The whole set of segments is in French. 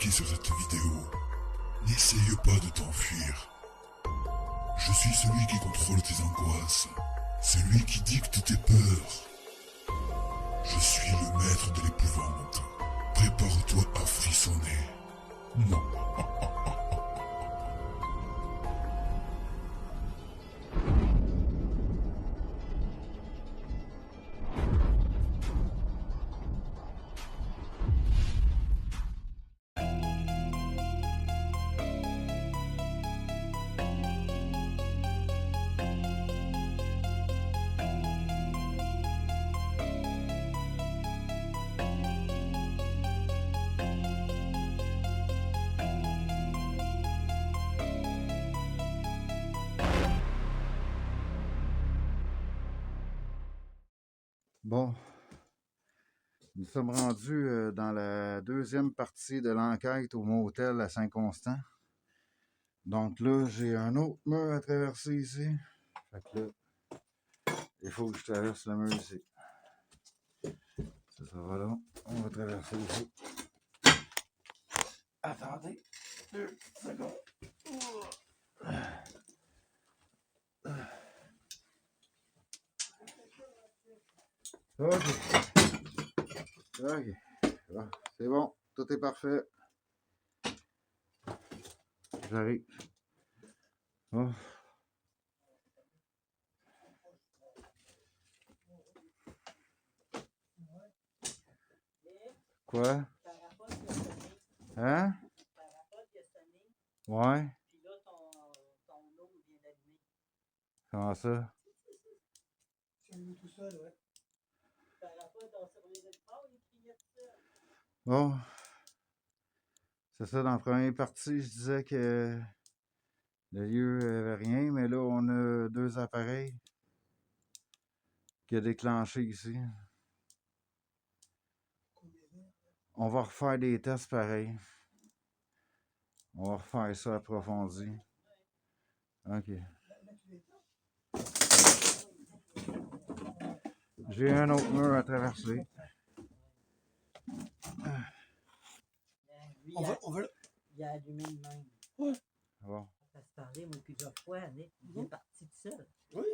cliquer sur cette vidéo. N'essaye pas de t'enfuir. Je suis celui qui contrôle tes angoisses, celui qui dicte tes peurs. Je suis le maître de l'épouvante. Prépare-toi à frissonner. Non. Bon, nous sommes rendus dans la deuxième partie de l'enquête au motel à Saint-Constant. Donc là, j'ai un autre mur à traverser ici. Fait que là, il faut que je traverse le mur ici. Ça va là. On va traverser ici. Attendez, 2 secondes. Ok. Bon, c'est bon, tout est parfait. J'arrive. Oh. Quoi? Hein? Ouais. Puis là, ton eau vient d'allumer. Comment ça? C'est allume tout seul, ouais. Parapod, on s'est remis de fort, il criait tout seul. Bon. C'est ça, dans la première partie, je disais que le lieu n'avait rien, mais là, on a 2 appareils qui a déclenché ici. On va refaire des tests pareils. On va refaire ça approfondi. OK. J'ai un autre mur à traverser. Lui, il a allumé le même. Ouais. Bon. Ça se parlait, moi, plusieurs fois, Nick. Il est parti tout seul. Oui.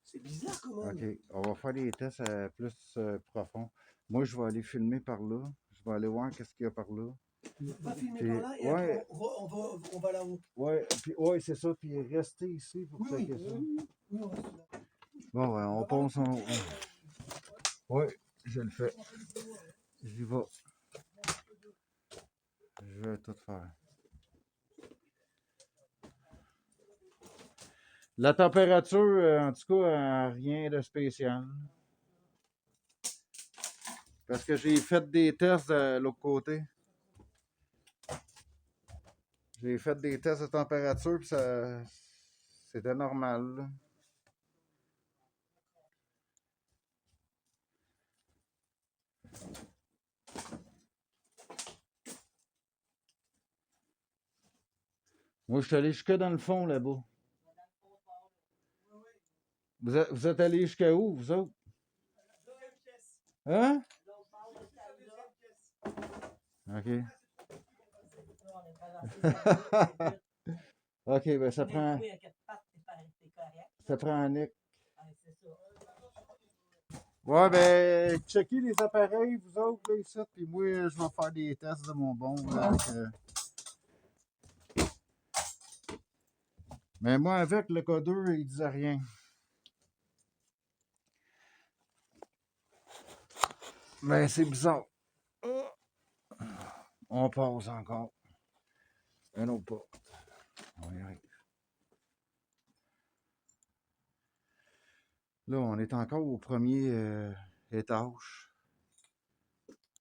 C'est bizarre comment. OK. On va faire des tests plus profonds. Moi, je vais aller filmer par là. Je vais aller voir qu'est-ce qu'il y a par là. Va filmer Puis, par là et ouais. après on va là-haut. Ouais, puis ouais, c'est ça. Puis rester ici pour checker ça. Oui, on reste là. Bon, ouais, on pense. Ouais, je le fais. J'y vais. Je vais tout faire. La température, en tout cas, rien de spécial. Parce que j'ai fait des tests de l'autre côté. J'ai fait des tests de température, puis ça, c'était normal, là. Moi, je suis allé jusque dans le fond, là-bas. Vous êtes allé jusqu'à où, vous autres? Hein? OK. OK, ben ça prend un Nick. Ouais, ben, checkez les appareils, vous autres, là, ici, puis moi, je vais faire des tests de mon bon, là, Mais moi, avec le codeur, il disait rien. Mais c'est bizarre. On passe encore. Un autre pas. On y arrive. Là, on est encore au premier étage.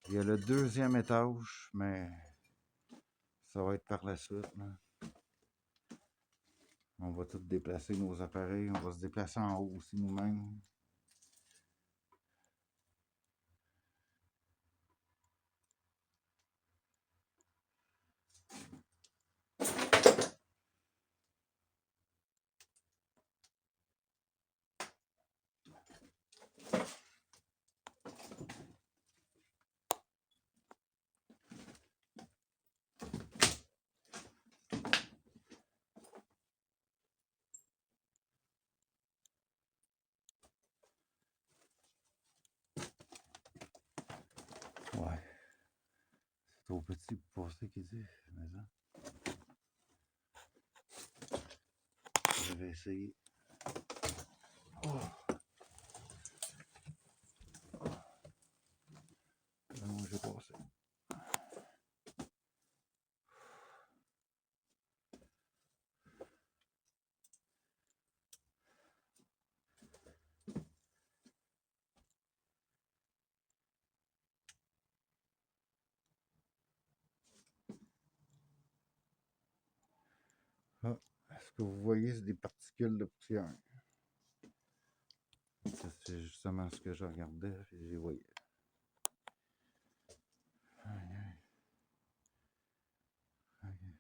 Il y a le deuxième étage, mais ça va être par la suite, là. On va tout déplacer nos appareils. On va se déplacer en haut aussi nous-mêmes. Ouais. C'est trop petit pour passer, qui dit. Mais ça. Je vais essayer. Oh. Non, je vais passer. Ah, ce que vous voyez, c'est des particules de poussière. C'est justement ce que je regardais et j'y voyais. Aïe, aïe. Aïe.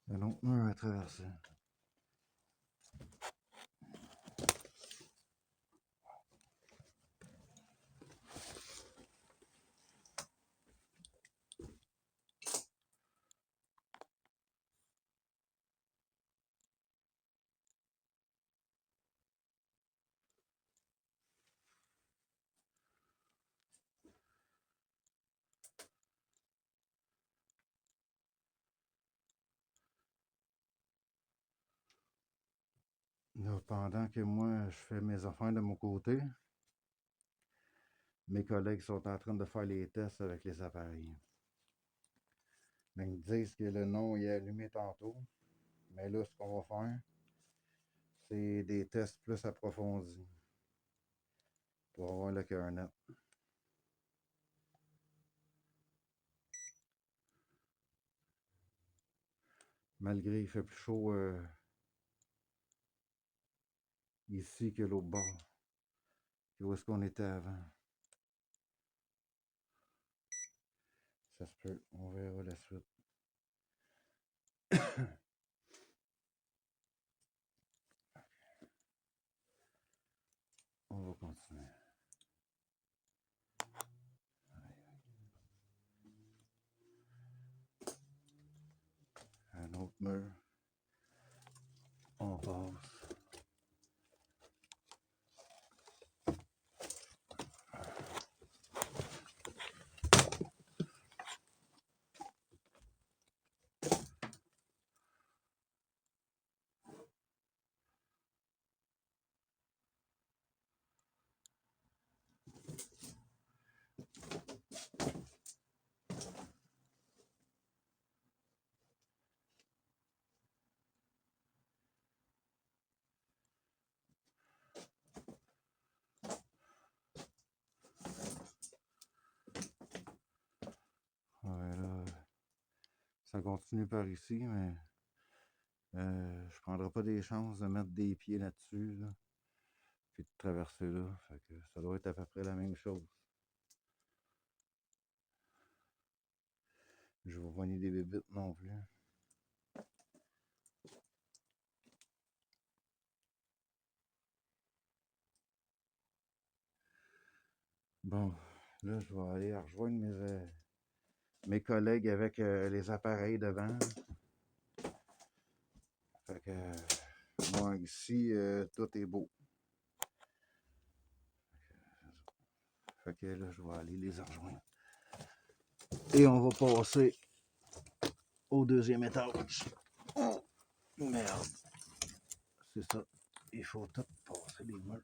Un autre mur à traverser. Là, pendant que moi, je fais mes affaires de mon côté, mes collègues sont en train de faire les tests avec les appareils. Ils me disent que le nom est allumé tantôt, mais là, ce qu'on va faire, c'est des tests plus approfondis pour avoir le cœur net. Malgré il fait plus chaud ici que l'autre bord, que où est-ce qu'on était avant. Ça se peut, on verra la suite. On va continuer. Un autre mur. On passe. Ouais, là, ça continue par ici, mais je prendrai pas des chances de mettre des pieds là-dessus, là, puis de traverser là. Fait que ça doit être à peu près la même chose. Je vais pogner des bébites non plus. Bon, là, je vais aller rejoindre mes collègues avec les appareils devant. Fait que moi, ici, tout est beau. Fait que là, je vais aller les rejoindre. Et on va passer au deuxième étage. Oh, merde. C'est ça. Il faut tout passer les murs.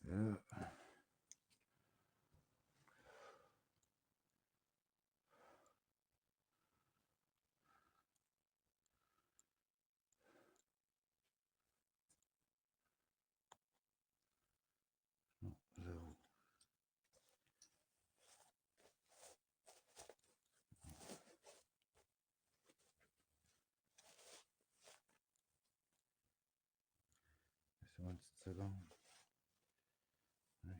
Là. secondes. OK.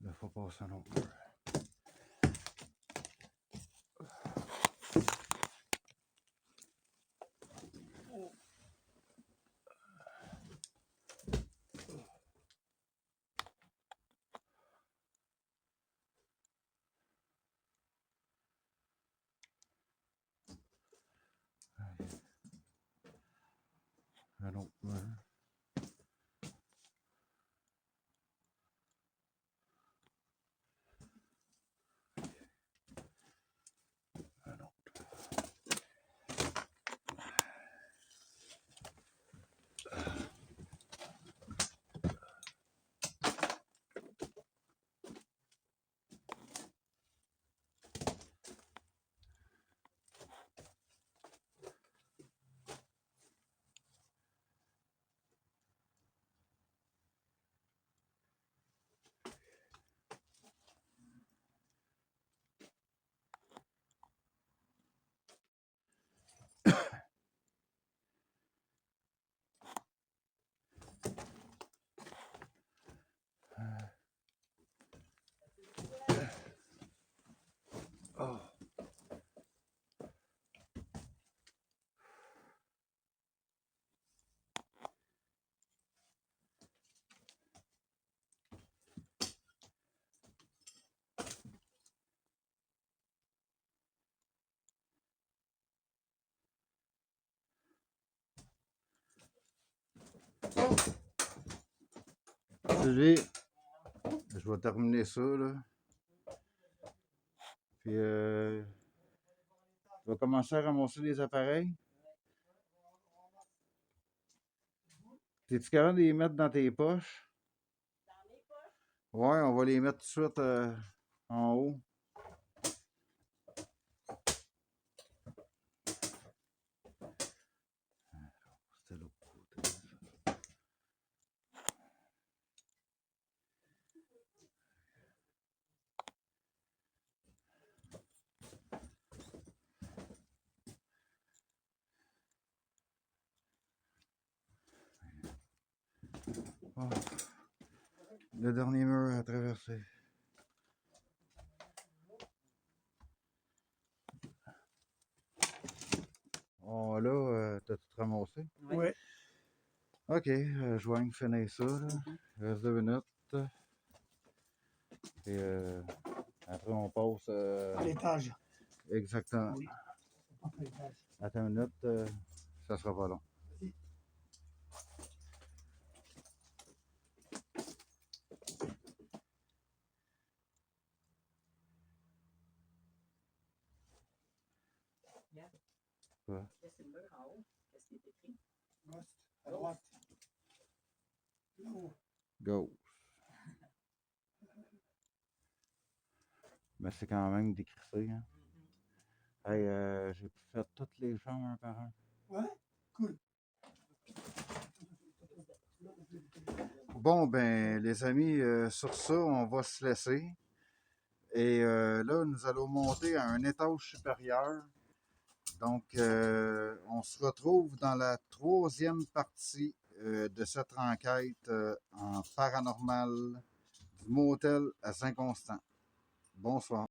Là, il faut passer un autre mur. Un autre mur. Un autre. Oh. Sylvie, je vais terminer ça, là. Puis, je vais commencer à ramasser les appareils. T'es-tu capable de les mettre dans tes poches? Dans mes poches, Ouais, on va les mettre tout de suite en haut. C'était l'autre côté. Oh. Le dernier mur à traverser. Oh, là, t'as tout ramassé? Ouais. OK, je vais me finir ça, là. Il reste 2 minutes. Et après, on passe... À l'étage. exactement. Oui. À l'étage. Attends une minute, ça sera pas long. Vas-y. Quoi? là, c'est le mur en haut. Qu'est-ce qui est écrit? Gauche, à droite. Là-haut. Go. Mais c'est quand même décrissé, hein. Hey, j'ai fait toutes les chambres un par un. Ouais, cool. Bon, ben, les amis, sur ça, on va se laisser. Et là, nous allons monter à un étage supérieur. Donc, on se retrouve dans la 3e partie de cette enquête en paranormal du motel à Saint-Constant. Bonsoir.